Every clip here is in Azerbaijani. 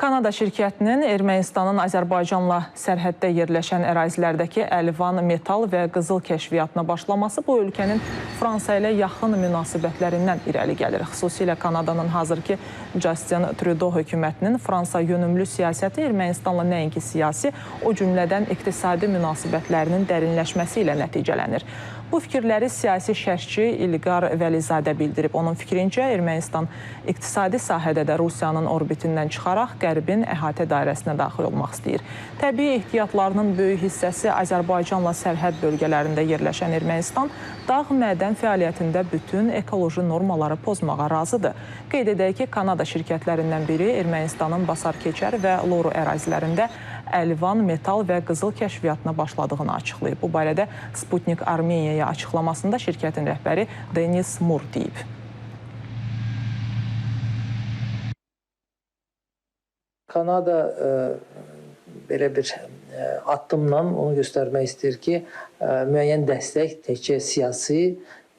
Kanada şirkətinin Ermənistanın Azərbaycanla sərhəddə yerləşən ərazilərdəki əlvan, metal və qızıl kəşfiyyatına başlaması bu ölkənin Fransa ilə yaxın münasibətlərindən irəli gəlir. Xüsusilə Kanadanın hazırki Justin Trudeau hökumətinin Fransa yönümlü siyasəti Ermənistanla nəinki siyasi, o cümlədən iqtisadi münasibətlərinin dərinləşməsi ilə nəticələnir. Bu fikirləri siyasi şərhçi İlqar Vəlizadə bildirib. Onun fikrincə, Ermənistan iqtisadi sahədə də Rusiyanın orbitindən çıxaraq Qərbin əhatə dairəsinə daxil olmaq istəyir. Təbii ehtiyatlarının böyük hissəsi Azərbaycanla sərhəd bölgələrində yerləşən Ermənistan dağ mədən fəaliyyətində bütün ekoloji normaları pozmağa razıdır. Qeyd edək ki, Kanada şirkətlərindən biri Ermənistanın Basarkeçər və Loru ərazilərində əlvan, metal və qızıl kəşfiyyatına başladığını açıqlayıb. Bu barədə Sputnik Armeniyaya açıqlamasında şirkətin rəhbəri Denis Mur deyib. Kanada belə bir addımla onu göstərmək istəyir ki, müəyyən dəstək, təkcə siyasi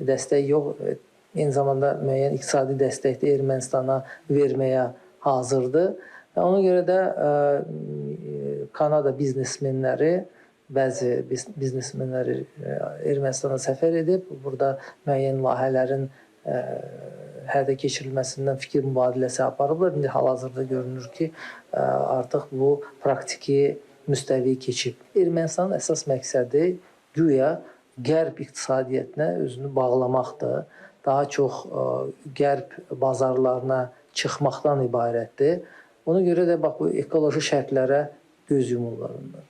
dəstək yox, eyni zamanda müəyyən iqtisadi dəstək də Ermənistana verməyə hazırdır. Ona görə də Kanada biznesmenləri, bəzi biznesmenləri Ermənistana səfər edib, burada müəyyən layihələrin həyata keçirilməsindən fikir mübadiləsi aparıblar. İndi hal-hazırda görünür ki, artıq bu praktiki müstəviyə keçib. Ermənistanın əsas məqsədi güya qərb iqtisadiyyətinə özünü bağlamaqdır. Daha çox qərb bazarlarına çıxmaqdan ibarətdir. Ona görə də bax, bu ekoloji şərtlərə göz yumurlar onlar.